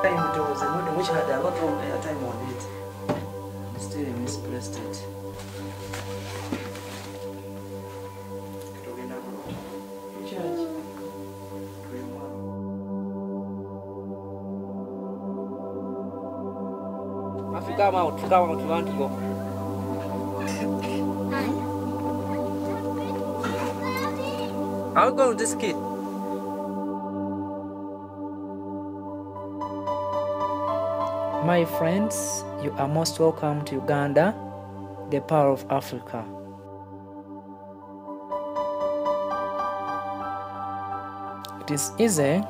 Time it was a model which had a lot of airtime on it. Still misplaced it. If you come out, you want to go. I'll go with this kid. My friends, you are most welcome to Uganda, the power of Africa. It is easy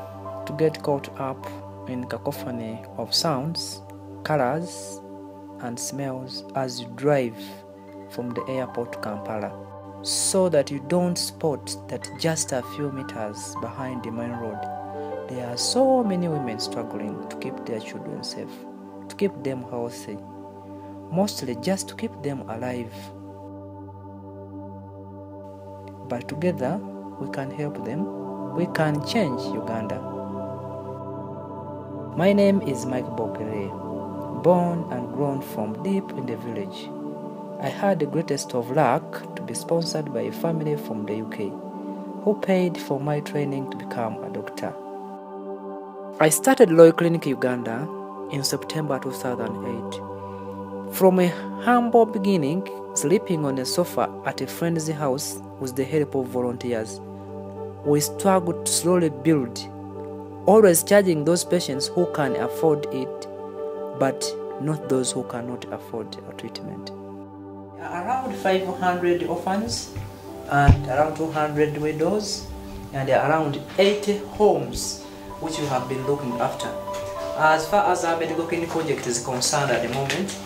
to get caught up in cacophony of sounds, colors, and smells as you drive from the airport to Kampala, so that you don't spot that just a few meters behind the main road, there are so many women struggling to keep their children safe, to keep them healthy, mostly just to keep them alive. But together, we can help them, we can change Uganda. My name is Bogere, born and grown from deep in the village. I had the greatest of luck to be sponsored by a family from the UK, who paid for my training to become a doctor. I started Loy Clinic Uganda in September 2008. From a humble beginning, sleeping on a sofa at a friend's house with the help of volunteers, we struggled to slowly build, always charging those patients who can afford it, but not those who cannot afford a treatment. Around 500 orphans and around 200 widows, and around 80 homes which we have been looking after. As far as our medical clinic project is concerned at the moment,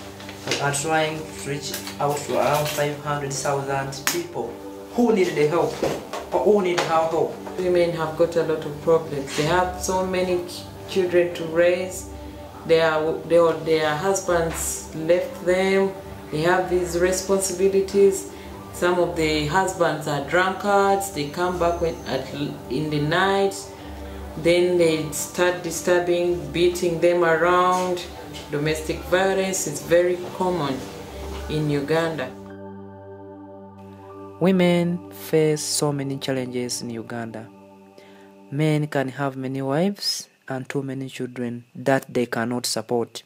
we are trying to reach out to around 500,000 people who need the help, or who need our help. Women have got a lot of problems. They have so many children to raise. Their husbands left them. They have these responsibilities. Some of the husbands are drunkards. They come back in the night. Then they start disturbing, beating them around. Domestic violence is very common in Uganda. Women face so many challenges in Uganda. Men can have many wives and too many children that they cannot support.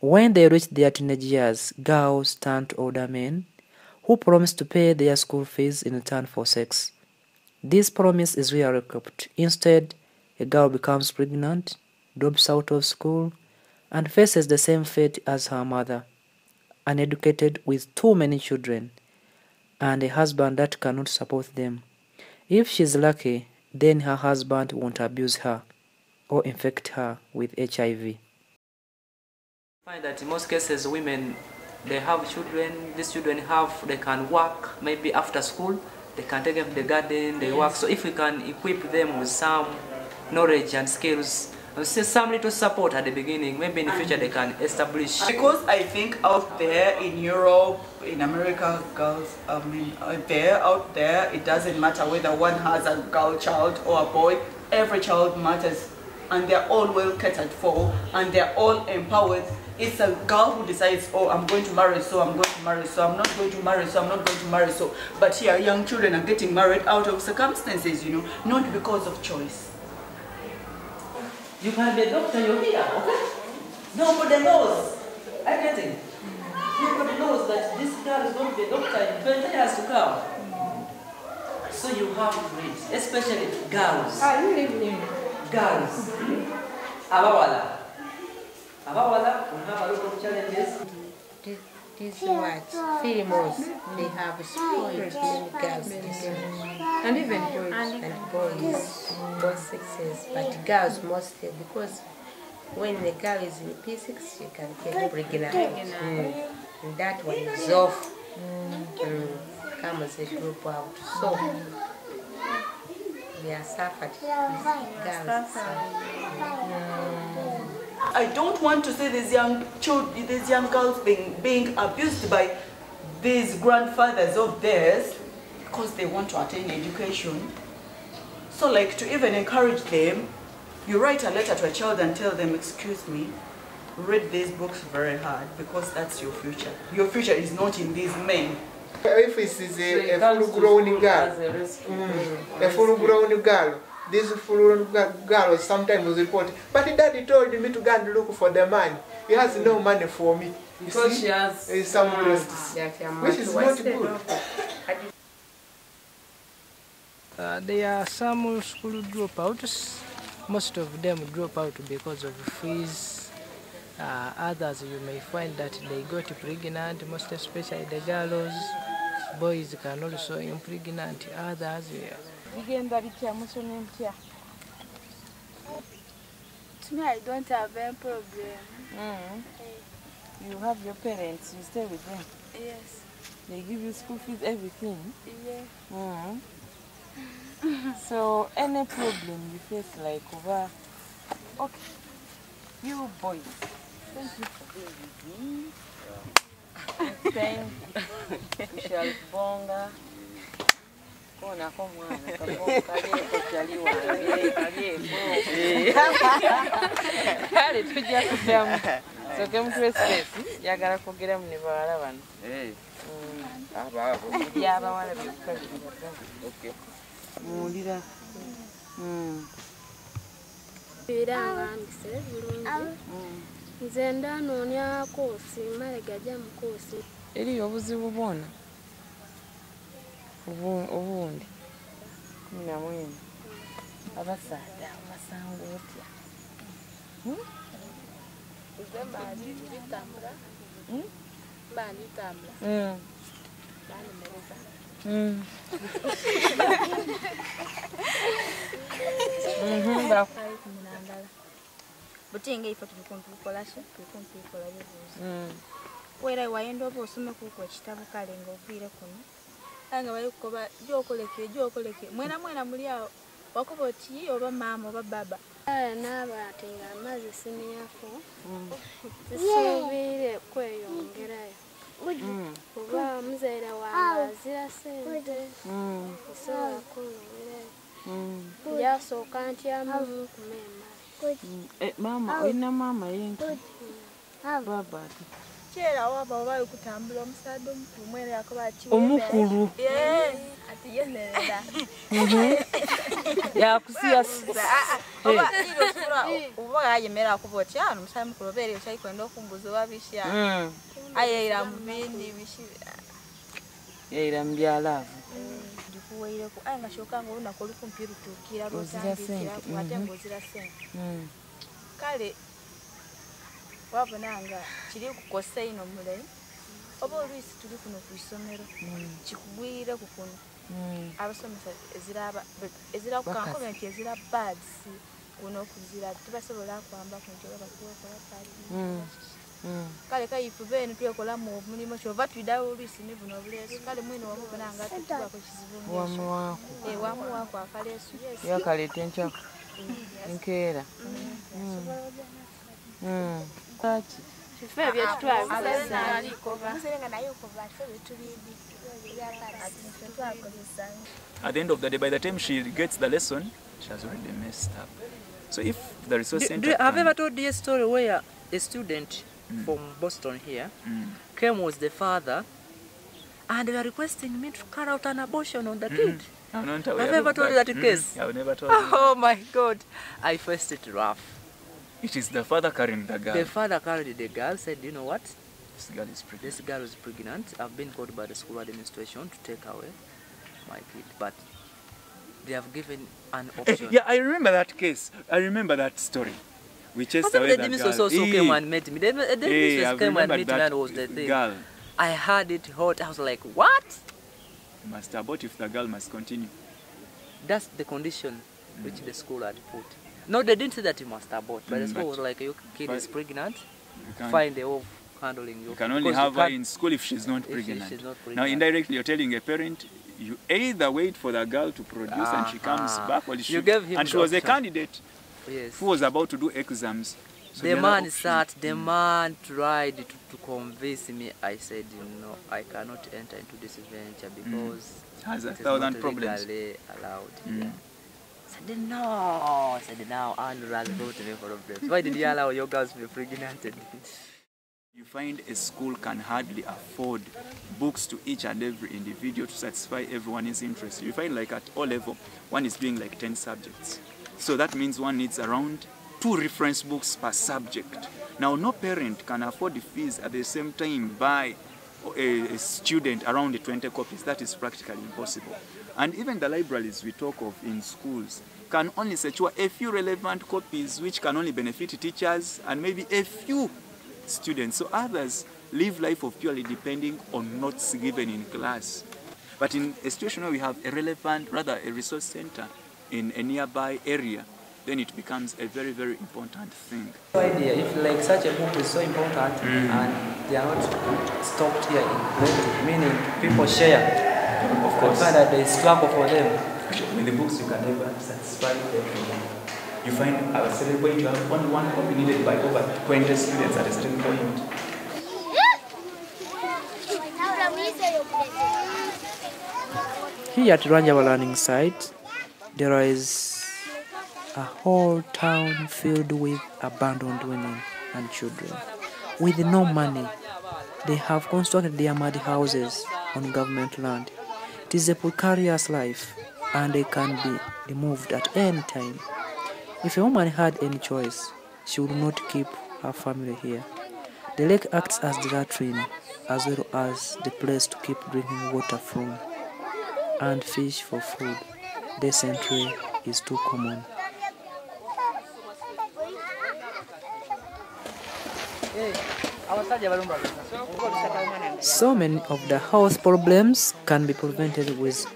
When they reach their teenage years, girls turn to older men who promise to pay their school fees in return for sex. This promise is rarely kept. Instead, a girl becomes pregnant, drops out of school, and faces the same fate as her mother, uneducated with too many children, and a husband that cannot support them. If she's lucky, then her husband won't abuse her or infect her with HIV. I find that in most cases women, they have children, these children they can work, maybe after school, they can take them to the garden, they work. So if we can equip them with some knowledge and skills, and some little support at the beginning, maybe in the future they can establish. Because I think out there in Europe, in America, girls, out there, it doesn't matter whether one has a girl child or a boy, every child matters, and they're all well catered for, and they're all empowered. It's a girl who decides, oh, I'm going to marry, so I'm going to marry, so I'm not going to marry, so I'm not going to marry, so. But here, young children are getting married out of circumstances, you know, not because of choice. You can be a doctor, you're here, okay? Nobody knows everything. Nobody knows that this girl is going to be a doctor in 20 years to come. So you have to read, especially girls. You live in Girls. Abawala. Abawala, we have a lot of challenges. These words, females, they have spoiled many girls and even boys. and boys, both sexes, but girls mostly, because when the girl is in P6, you can get pregnant. And that one is off. Come as a group out. So they are suffered. These girls. I don't want to see these young children, these young girls being abused by these grandfathers of theirs because they want to attain education. So like to even encourage them, You write a letter to a child and tell them, excuse me, read these books very hard because that's your future. Your future is not in these men. If it is a full-grown girl, a full-grown girl, this full-grown girl was sometimes reported, but daddy told me to go and look for the man. He has no money for me. Because she has some breasts, which is not good. There are some school dropouts. Most of them drop out because of fees. Others you may find that they got pregnant, most especially the girls. Boys can also impregnate others. To me, I don't have any problem. You have your parents, you stay with them. Yes. They give you school fees, everything. Yeah. So any problem you face like over, okay, you boys, thank you for being with me. Thank you. Shall bonga. Kona komwana kabonga kaliwa kale tujja kuddamu soke mutwe space yagala kwogera mu ne bawala bano byabawala byokka muwulira birangambise bulungi nze ndanoonya koosi malega gya mu koosi eriyo obuzibu bwona obundi 14 abasaada basanga otya nze mbaali bitambula mbaali tambula banemereza butinga ife tulikumtukola bibuuzo wera wayenda oba osome kuko ekitabo kale ng'oviire kuno nga bali kukoba gyokoleke mwena muli awo wakuba oti oba maama oba baba n'abaate nga amazzi siniyafu zisuubire kweyongerayo kuba muzaire wange azira sente nsobola kunowerayo jasooka ntyamu kumema maama olina maama yenki baba ati kyera waba oba okutambula omusaadde omukulu mwere yakoba ati omukulu ati yemerera yakusiyasiza oba yayemera akuba oti ano omusaadde mukulu obeere okyayikwenda okumbuza oba bishya ayeira mu bindi bishira yaira mu byalaavu ndikuweireku aye nga kyokanga olunaku olukumpi lutuukira lwotandikiraku ate ng'ozira sente kale wabonanga kiri kukosa ino mulayi oba oluisi tuli kuno ku isomero kikugwirire ku kuno abasomesa ezira kukankobe nti ezira bads kuno okuzira tubasobola kwambaku nti oba bakuwakola pali kale kayifu beenu twekolamu omulimu kyova twiddawo oluisi ne buno obuleesu kale mwine wamubonanga tutubako kizibu wamuwaako akaleesu yakaleeta encaku enkeera kifo At the end of the day, by the time she gets the lesson, she has already messed up. So if the resource center have you ever told you a story where a student from Boston here came with the father and they were requesting me to carry out an abortion on the kid? I'm not Have aware you ever of told that. that case? I've never told you. Oh my God. I faced it rough. It is the father carrying the girl. The father carried the girl, said, you know what? This girl is pregnant. This girl is pregnant. I've been called by the school administration to take away my kid. But they have given an option. Yeah, I remember that case. I remember that story. We chased away the girl. Also came and met me. The administrators came and met me and was the thing. Girl. I had it hot. I was like, what? You must abort if the girl must continue. That's the condition which the school had put. No, they didn't say that you must abort, but the school was like, your kid is pregnant, find a way of handling you. You can only have her in school if she's not pregnant. Now, indirectly, you're telling a parent, you either wait for the girl to produce and she comes back, or she, and she was a candidate who was about to do exams. So the man sat, the man tried to convince me. I said, you know, I cannot enter into this venture because has it is 1,000 not problems. legally allowed here. Said no. I said no, and rather go to me for problems. Why did you allow your girls to be pregnant? You find a school can hardly afford books to each and every individual to satisfy everyone's interest. You find like at O level, one is doing like 10 subjects. So that means one needs around 2 reference books per subject. Now, no parent can afford the fees at the same time buy a student around 20 copies. That is practically impossible. And even the libraries we talk of in schools can only secure a few relevant copies which can only benefit teachers and maybe a few students. So others live life of purely depending on notes given in class. But in a situation where we have a relevant, rather a resource center in a nearby area, then it becomes a very, very important thing. Idea, if like such a book is so important and they are not stocked here in plenty, meaning people share. Of course. Find that there is struggle for them. With the books you can never satisfy everyone. You find at a certain point you have only one copy needed by over 20 students at a certain point. Here at Ranjava Learning Site, there is a whole town filled with abandoned women and children. With no money, they have constructed their mud houses on government land. It is a precarious life and they can be removed at any time. If a woman had any choice, she would not keep her family here. The lake acts as the latrine as well as the place to keep drinking water from, and fish for food. Dysentery is too common. So many of the health problems can be prevented with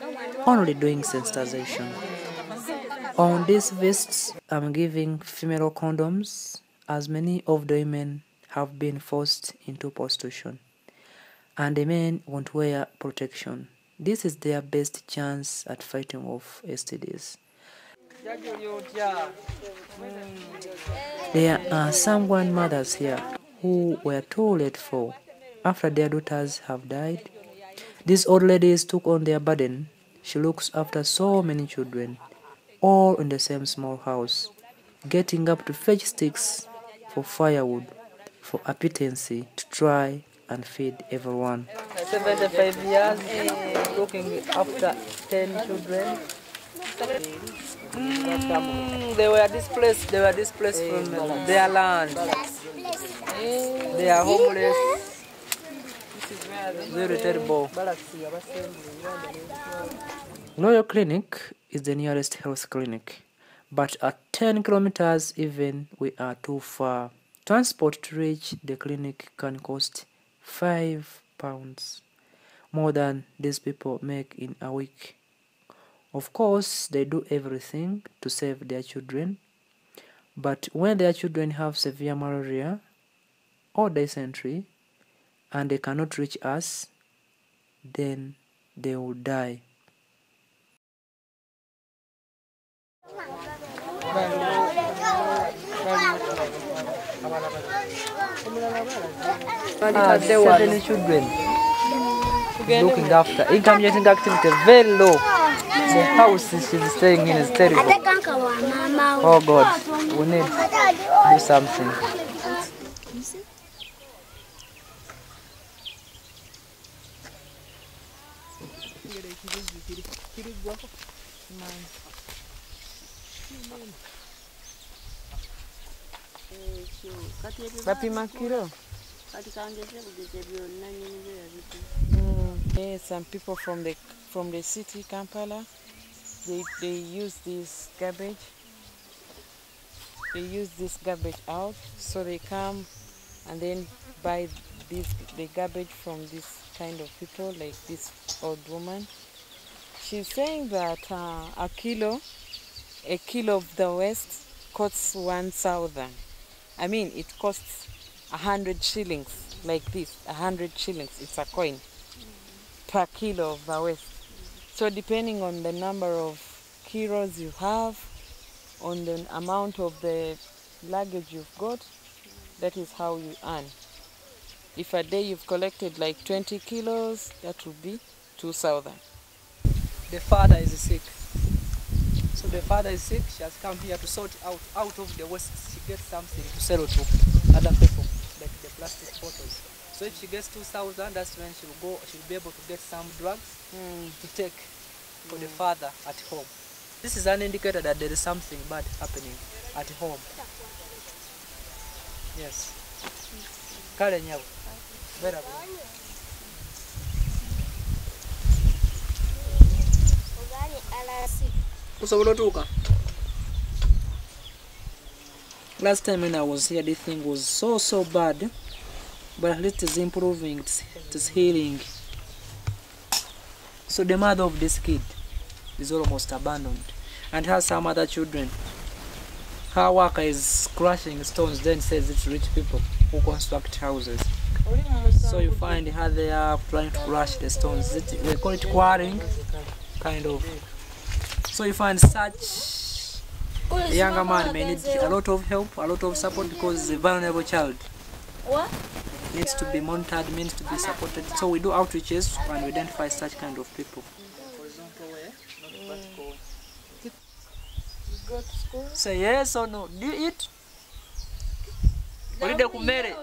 only doing sensitization. On these visits, I'm giving female condoms, as many of the women have been forced into prostitution, and the men won't wear protection. This is their best chance at fighting off STDs. There are some grandmothers here who were too late for after their daughters have died. These old ladies took on their burden. She looks after so many children, all in the same small house, getting up to fetch sticks for firewood, for appetency to try and feed everyone. 75 years, looking after 10 children. They were displaced from their land. They are homeless. Very terrible. Royal Clinic is the nearest health clinic, but at 10 kilometers even we are too far. Transport to reach the clinic can cost £5, more than these people make in a week. Of course, they do everything to save their children, but when their children have severe malaria or dysentery and they cannot reach us, then they will die. Seven children looking after. Income generating activity very low. The house she's staying in is terrible. Oh God, we need to do something. Bapima kilo. Some people from the city, Kampala, they use this garbage. They use this garbage out, so they come and then buy the garbage from this kind of people, like this old woman. She's saying that a kilo of the waste costs 1,000. I mean, it costs 100 shillings, like this, 100 shillings, it's a coin, per kilo of the waste. So depending on the number of kilos you have, on the amount of the luggage you've got, that is how you earn. If a day you've collected like 20 kilos, that would be 2,000. The father is sick, So the father is sick, she has come here to sort out of the waste. She gets something to sell to other people, like the plastic bottles. So if she gets 2,000, that's when she'll be able to get some drugs to take for the father at home. This is an indicator that there is something bad happening at home. Yes. Kale nyabo. Vera. Last time when I was here, the thing was so bad, but at least it's improving, it's healing. So the mother of this kid is almost abandoned and has some other children. Her worker is crushing stones, then says it's rich people who construct houses. So you find her there trying to crush the stones. They call it quarrying, kind of. So you find such a younger man may need a lot of help, a lot of support, because a vulnerable child needs to be monitored, needs to be supported. So we do outreaches and we identify such kind of people. Go to school? Say yes or no. Do you eat? Olide kumere?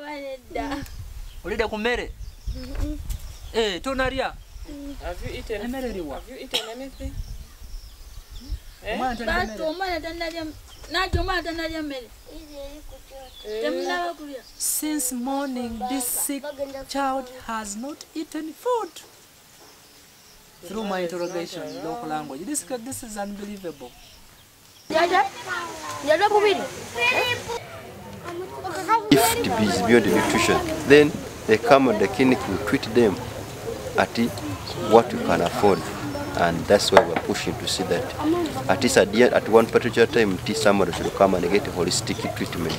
Olide kumere? Tonaria? Have you eaten? Have you eaten anything? Since morning, this sick child has not eaten food. Through my interrogation in local language. This is unbelievable. If it is beyond the nutrition, then they come at the clinic, we treat them at what we can afford. And that's why we're pushing to see that at least at one particular time, somebody should come and get a holistic treatment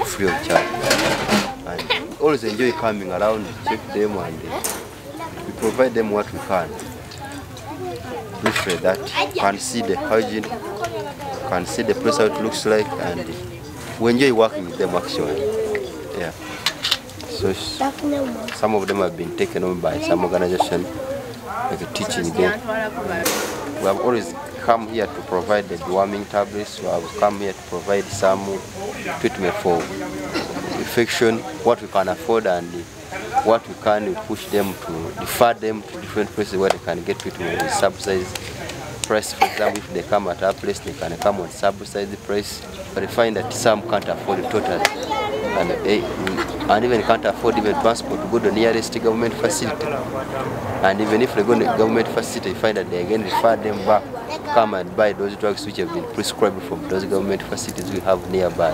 free of charge. And we always enjoy coming around, check them, and we provide them what we can. Briefly that you can see the hygiene, you can see the place how it looks like, and we enjoy working with them actually. Yeah. So some of them have been taken on by some organization, like teaching them. We have always come here to provide the deworming tablets. We have come here to provide some treatment for infection, what we can afford, and what we can, we push them to refer them to different places where they can get treatment with subsidized price. For example, if they come at our place, they can come on subsidized price. But we find that some can't afford it totally, and even can't afford even transport to go to the nearest government facility. And even if they go to the government facility, you find that they again refer them back, come and buy those drugs which have been prescribed from those government facilities we have nearby.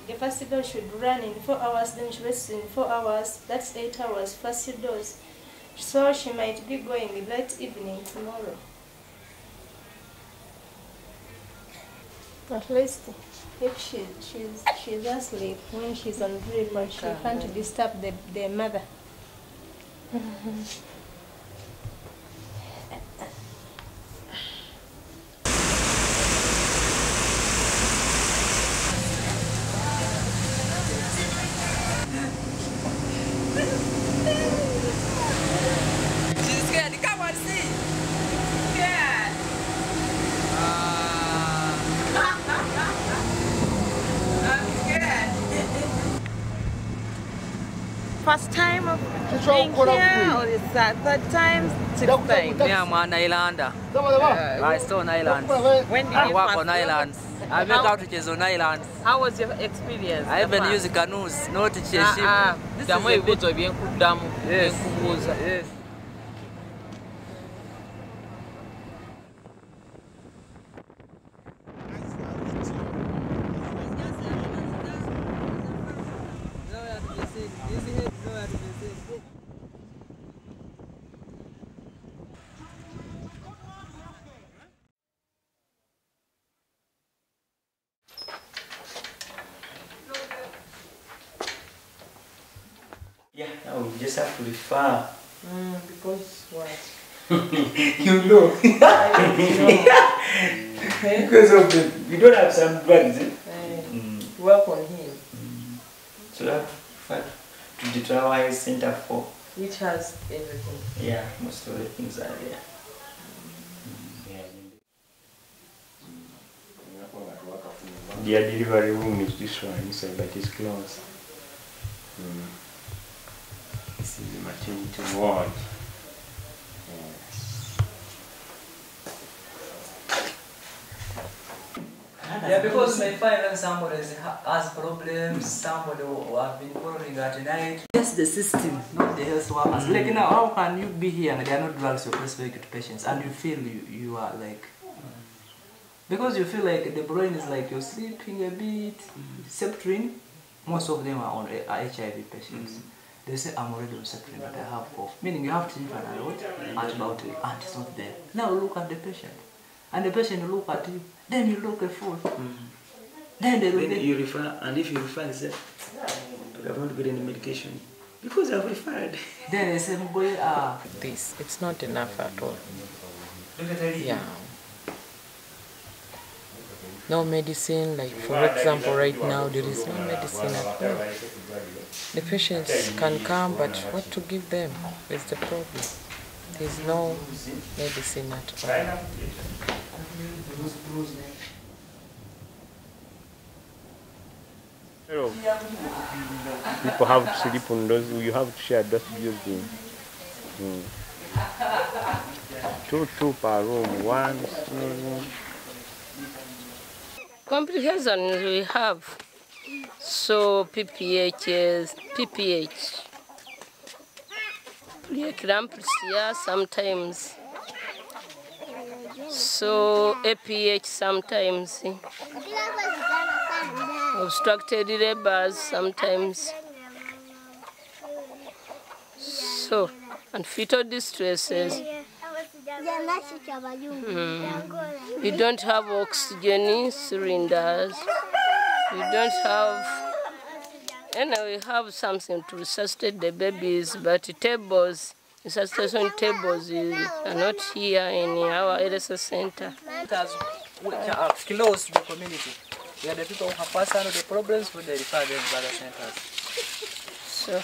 The first dose should run in 4 hours, then she rests in 4 hours. That's 8 hours first dose. So she might be going that evening tomorrow. At least if she's asleep when she's on drip, but she can't disturb the mother. First time of being here, or is that third time, sixth time? Yeah, I'm on Islander. I stay on islands. When did I you work first on go? islands. I make outreaches on islands. How was your experience? I even use canoes, not to chase ship. This is a bit... Yes. Yes. Yeah, now we just have to refer. Because what? You know. Because of the, you don't have some drugs, eh? Work on him. So that to the Trauma Center for. Which has everything. Yeah, most of the things are there. Their delivery room is this one inside, but it's closed. This is the maternity ward. Yeah, because may find when somebody has problems, somebody who have been calling at night. Yes, the system, not the health workers. Like now, how can you be here and there are no drugs you're prescribing to patients and you feel you are like... Because you feel like the brain is like you're sleeping a bit. Septrin, most of them are on HIV patients. They say, I'm already on Septrin, but I have cough. Meaning you have to take a lot, antibiotic, and it's not there. Now look at the patient. And the patient will look at you. Then you look a fool. Then they will... you refer, and if you refer, they say, I have not got any medication. Because I've referred. Then they say, boy, this, it's not enough at all. Yeah. No medicine, like for example right now there is no medicine at all. The patients can come, but what to give them is the problem. There is no medicine at all. People have to sleep on those, you have to share those buildings. 2 per room, 1 small room. Complications we have, so PPH, preeclampsia sometimes, so APH sometimes, obstructed labors sometimes, so, and fetal distresses. We don't have oxygen cylinders. We don't have, anyway, we have something to resuscitate the babies, but tables, resuscitation tables are not here in our LSS center. We are close to the community. We are the people who have passed on the problems with the refer them to other centers. So.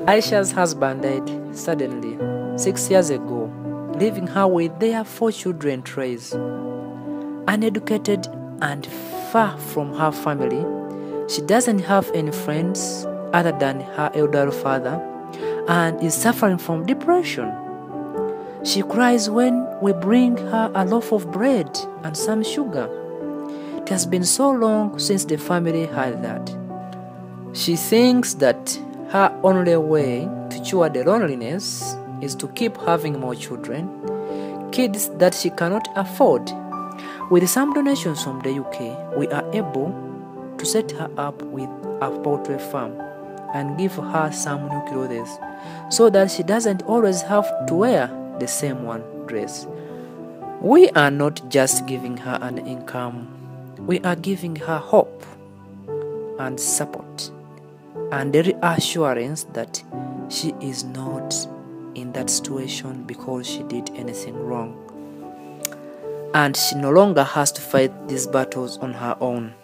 Aisha's husband died suddenly 6 years ago, leaving her with their 4 children to raise. Uneducated and far from her family, she doesn't have any friends other than her elder father and is suffering from depression. She cries when we bring her a loaf of bread and some sugar. It has been so long since the family had that. She thinks that her only way to cure the loneliness is to keep having more children, kids that she cannot afford. With some donations from the UK, we are able to set her up with a poultry farm and give her some new clothes so that she doesn't always have to wear the same one dress. We are not just giving her an income, we are giving her hope and support and the reassurance that she is not in that situation because she did anything wrong. And she no longer has to fight these battles on her own.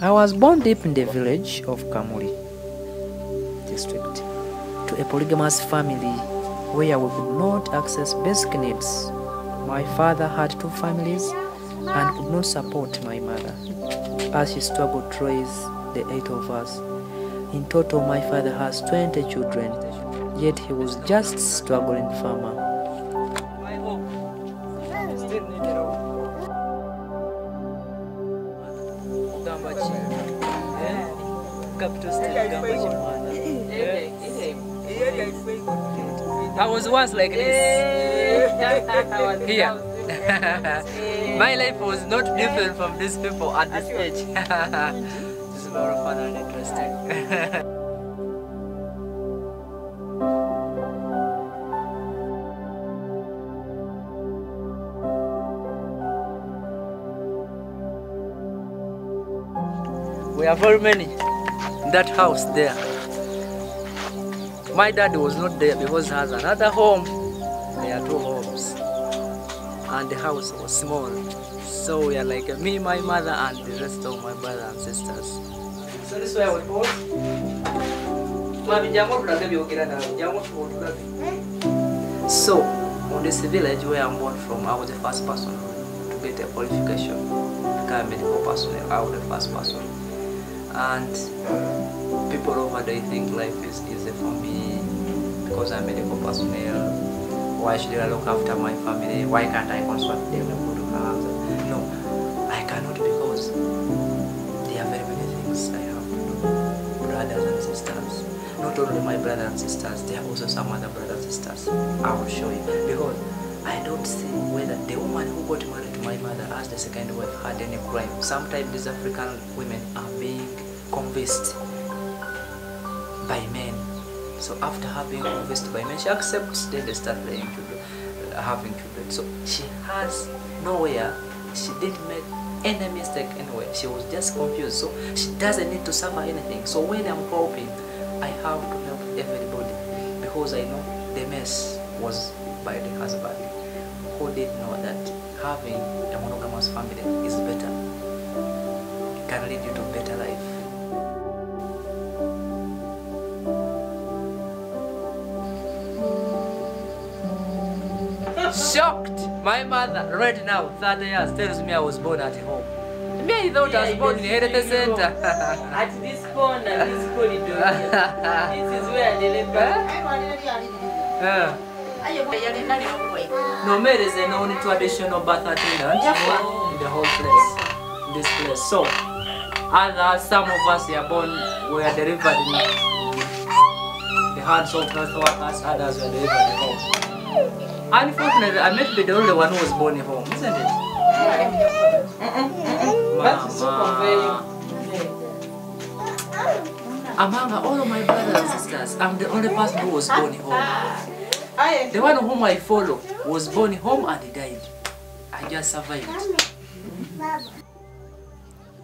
I was born deep in the village of Kamuli district to a polygamous family where we could not access basic needs. My father had 2 families and could not support my mother as she struggled to raise the 8 of us. In total, my father has 20 children, yet he was just struggling farmer. I was once like this. Here. My life was not different from these people at this age. It's very fun and interesting. We are very many in that house there. My dad was not there because he has another home. There are 2 homes. And the house was small. So we are like me, my mother, and the rest of my brothers and sisters. So this way I was born. So, on this village where I'm born from, I was the first person to get a qualification, become a medical personnel. I was the first person. And people over there think life is easy for me because I'm a medical personnel. Why should I look after my family? Why can't I consult them and go to house? No, I cannot because there are very many things I have to do. Brothers and sisters. Not only my brothers and sisters, there are also some other brothers and sisters. I will show you because I don't see whether the woman who got married to my mother as the second wife had any crime. Sometimes these African women are being convinced by men. So after having convinced by men, she accepts, then they start having children. So she has nowhere, she didn't make any mistake anywhere. She was just confused. So she doesn't need to suffer anything. So when I'm helping, I have to help everybody because I know the mess was by the husband who did know that having a monogamous family is better. It can lead you to a better life. Shocked! My mother, right now, 30 years, tells me I was born at home. Me, I thought I was born in the health center. At this corner, this corridor, this is where the labor. No, Mary is the only traditional birth attendant in the whole place, this place. So, some of us were born, were delivered in the hands of health workers, others were delivered at home. Unfortunately, I may be the only one who was born at home, isn't it? Among all of my brothers and sisters, I'm the only person who was born home. The one whom I follow was born home and he died. I just survived.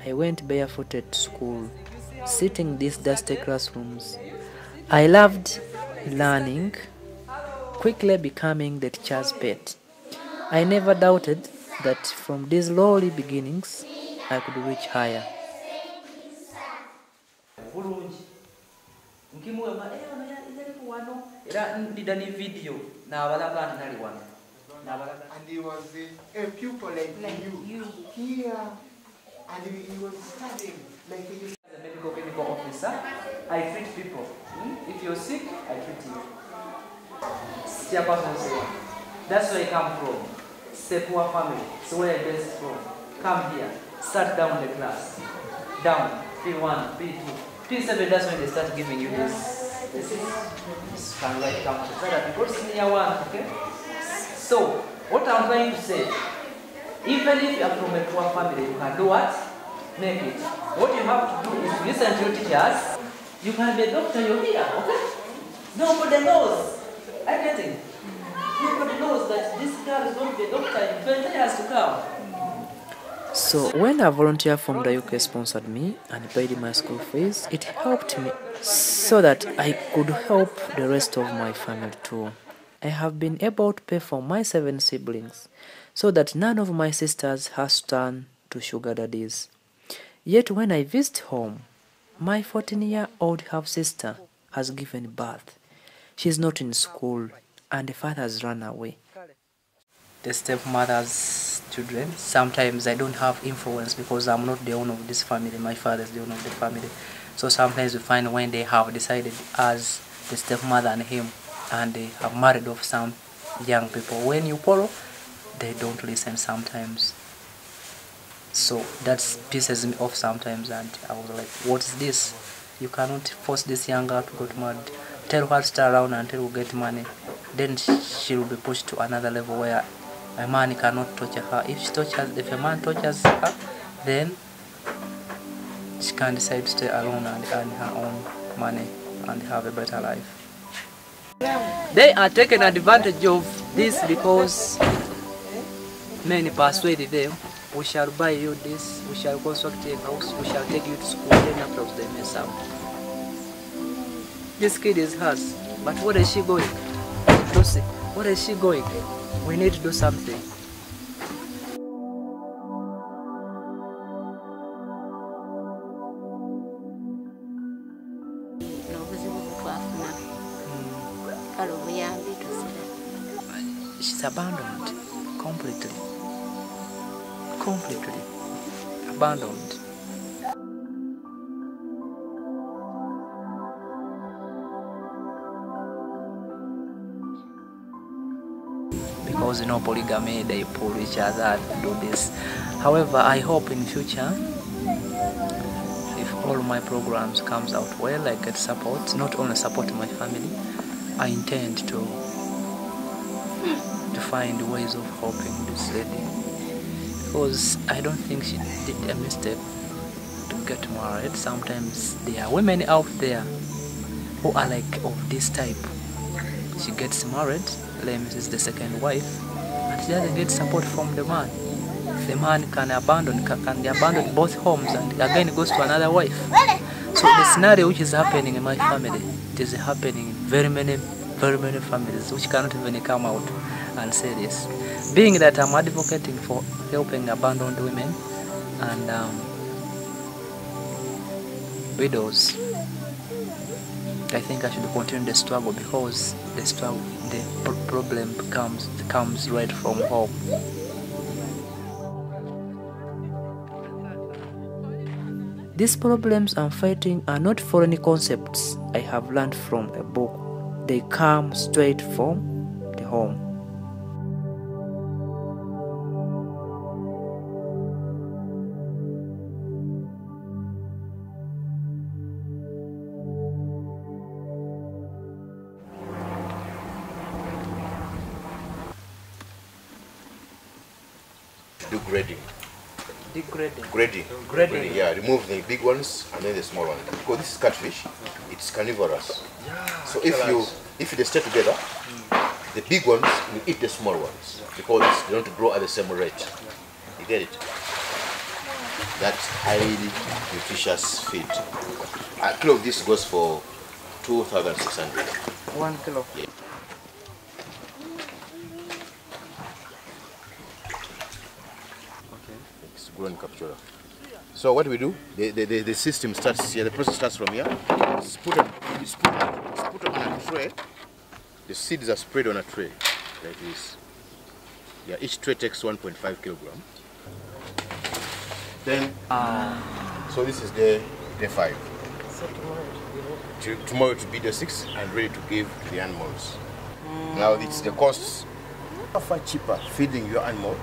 I went barefooted to school, sitting in these dusty classrooms. I loved learning, quickly becoming the teacher's pet. I never doubted that from these lowly beginnings, I could reach higher. And he was a pupil like you here, and he was studying like you. As a medical officer, I treat people. If you're sick, I treat you. That's where I come from. It's a poor family. It's where I best from. Come here. Start down the class. Down. P1, P2. P7, that's when they start giving you this. This is kind of like come to that. You go to senior 1, okay? So, what I'm trying to say, even if you are from a poor family, you can do what? Make it. What you have to do is listen to your teachers. You can be a doctor, you're here, okay? Nobody knows anything. Nobody knows that this girl is going to be a doctor in 20 years to come. So when a volunteer from the UK sponsored me and paid my school fees, it helped me so that I could help the rest of my family too. I have been able to pay for my 7 siblings so that none of my sisters has to turn to sugar daddies. Yet when I visit home, my 14-year-old half-sister has given birth. She is not in school and the father has run away. The stepmother's children, sometimes I don't have influence because I'm not the owner of this family, my father is the owner of the family. So sometimes we find when they have decided as the stepmother and him, and they have married off some young people, when you follow, they don't listen sometimes. So that pisses me off sometimes, and I was like, what is this? You cannot force this young girl to go to married. Tell her to stay around until we get money. then she will be pushed to another level where a man cannot torture her. If a man tortures her, then she can decide to stay alone and earn her own money and have a better life. They are taking advantage of this because many persuade them, we shall buy you this, we shall construct a house, we shall take you to school, then afterwards they mess up. This kid is hers, but where is she going? Lucy, where is she going? We need to do something. She's abandoned completely. Completely abandoned. Because polygamy, they pull each other and do this. However, I hope in future, if all my programs comes out well, I get support, not only support my family, I intend to find ways of helping this lady, because I don't think she did a mistake to get married. Sometimes there are women out there who are like of this type. She gets married, claims is the second wife, and she doesn't get support from the man. The man can be abandoned both homes and again goes to another wife. So the scenario which is happening in my family, it is happening in very many families which cannot even come out and say this. Being that I'm advocating for helping abandoned women and widows, I think I should continue the struggle, because the problem comes right from home. These problems I'm fighting are not foreign concepts I have learned from a book. They come straight from the home. Do grading. Grading. Grading, yeah. Remove the big ones and then the small ones. Because this is catfish, it's carnivorous. Yeah, so if they stay together, the big ones will eat the small ones because they don't grow at the same rate. You get it? That's highly nutritious feed. A kilo of this goes for 2,600. 1 kilo. Yeah. Grown capturer. So what we do, the system starts here, the process starts from here. It's put on a tray. The seeds are spread on a tray, like this. Yeah, each tray takes 1.5 kilogram. Then, so this is day 5. So tomorrow to be day 6 and ready to give to the animals. Now it's the costs are far cheaper feeding your animal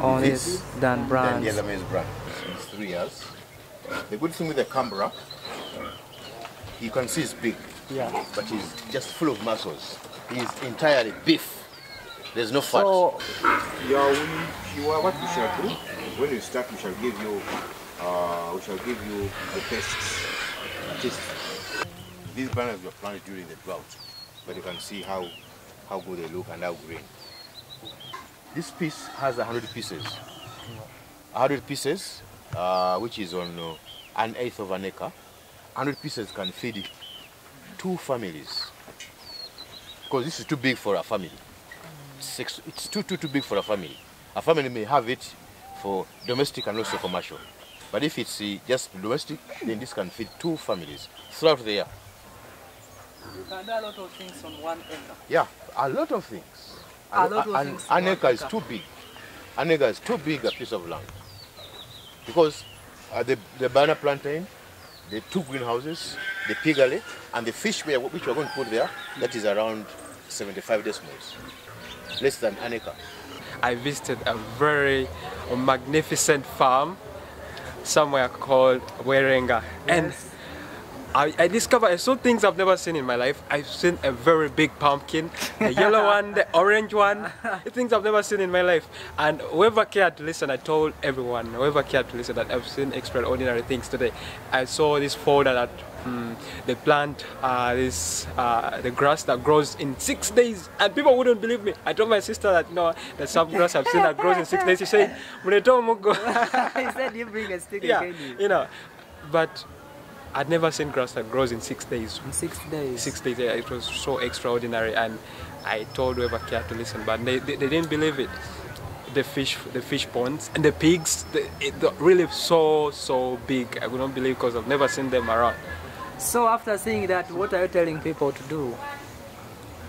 on this than brands. The other maize brand. It's 3 years. The good thing with the Canberra, you can see it's big, yeah, but he's just full of muscles. He's entirely beef. There's no fat. So, what we shall do when you start, we shall give you the pests. These bananas were planted during the drought, but you can see how good they look and how green. This piece has 100 pieces. 100 pieces, which is on 1/8 of an acre. 100 pieces can feed 2 families. Because this is too big for a family. It's too big for a family. A family may have it for domestic and also commercial. But if it's just domestic, then this can feed 2 families throughout the year. You can do a lot of things on 1 acre. Yeah, a lot of things. An acre is too big. An acre is too big a piece of land. Because the banana plantain, the 2 greenhouses, the pig alley, and the fish which we're going to put there, that is around 75 decimals. Less than an acre. I visited a very magnificent farm somewhere called Bogere. And I discovered I saw things I've never seen in my life. I've seen a very big pumpkin, the yellow one, the orange one, things I've never seen in my life. And whoever cared to listen, I told everyone, whoever cared to listen, that I've seen extraordinary things today. I saw this folder that they plant the grass that grows in 6 days, and people wouldn't believe me. I told my sister that there's some grass I've seen that grows in 6 days. She said, He said you bring a stick again. But I'd never seen grass that grows in 6 days. In 6 days? 6 days, yeah, it was so extraordinary, and I told whoever cared to listen, but they didn't believe it. The fish ponds, and the pigs, they're really so big. I couldn't believe because I've never seen them around. So after seeing that, what are you telling people to do?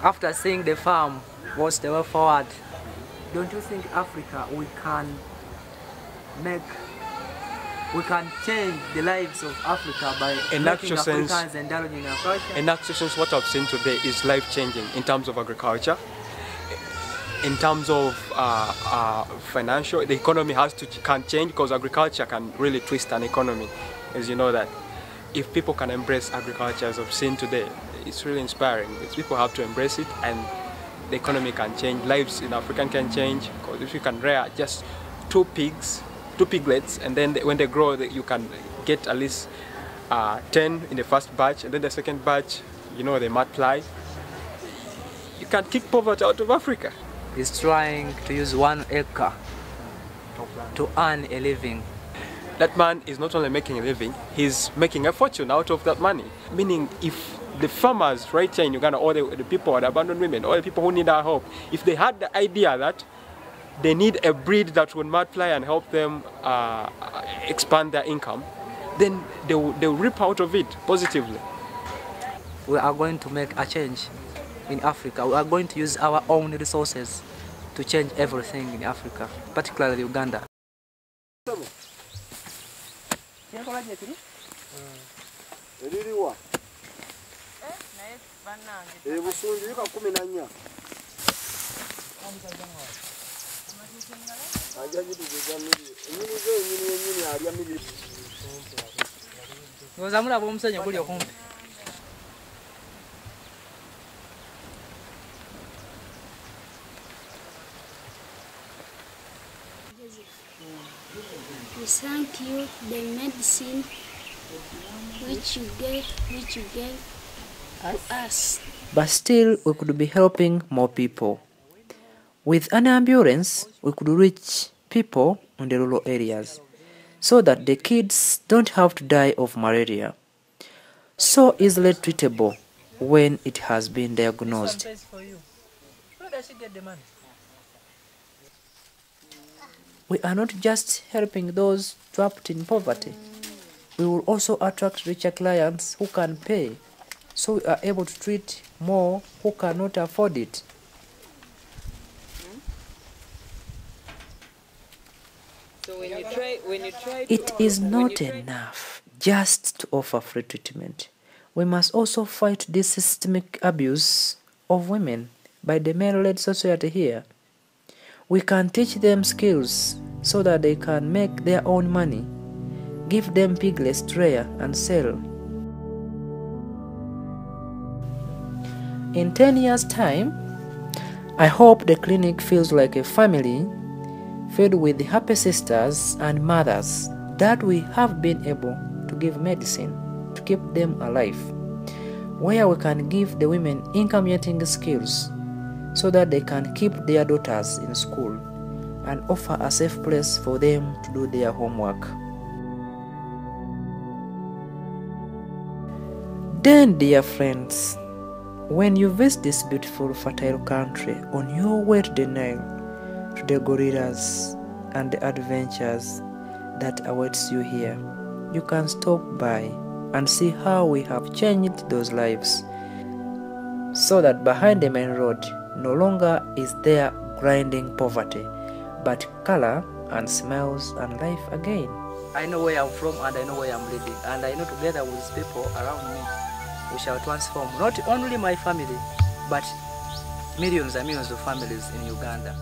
After seeing the farm, what's the way forward? Don't you think Africa, we can change the lives of Africa by making Africans indulging in agriculture? In actual sense, what I've seen today is life-changing in terms of agriculture. In terms of financial, the economy can change, because agriculture can really twist an economy, as you know that. If people can embrace agriculture as I've seen today, it's really inspiring. People have to embrace it, and the economy can change. Lives in Africa can change, because if you can rear just 2 piglets, and then when they grow, you can get at least 10 in the first batch, and then the second batch, they multiply. You can kick poverty out of Africa. He's trying to use 1 acre to earn a living. That man is not only making a living, he's making a fortune out of that money. Meaning, if the farmers right here in Uganda, all the people, the abandoned women, all the people who need our help, if they had the idea that they need a breed that would multiply and help them expand their income, then they'll reap out of it positively. We are going to make a change in Africa. We are going to use our own resources to change everything in Africa, particularly Uganda. We thank you the medicine which you gave to us. But still, we could be helping more people. With an ambulance, we could reach people in the rural areas so that the kids don't have to die of malaria, so easily treatable when it has been diagnosed. We are not just helping those trapped in poverty. We will also attract richer clients who can pay, so we are able to treat more who cannot afford it. So when you try It is not enough just to offer free treatment. We must also fight this systemic abuse of women by the male-led society here. We can teach them skills so that they can make their own money, give them piglets to rear and sell. In 10 years' time, I hope the clinic feels like a family filled with happy sisters and mothers that we have been able to give medicine to keep them alive, where we can give the women income-generating skills so that they can keep their daughters in school and offer a safe place for them to do their homework. Then, dear friends, when you visit this beautiful, fertile country on your way to the Nile, to the gorillas and the adventures that awaits you here, you can stop by and see how we have changed those lives, so that behind the main road no longer is there grinding poverty, but color and smiles and life again. I know where I'm from and I know where I'm living, and I know together with people around me we shall transform not only my family but millions and millions of families in Uganda.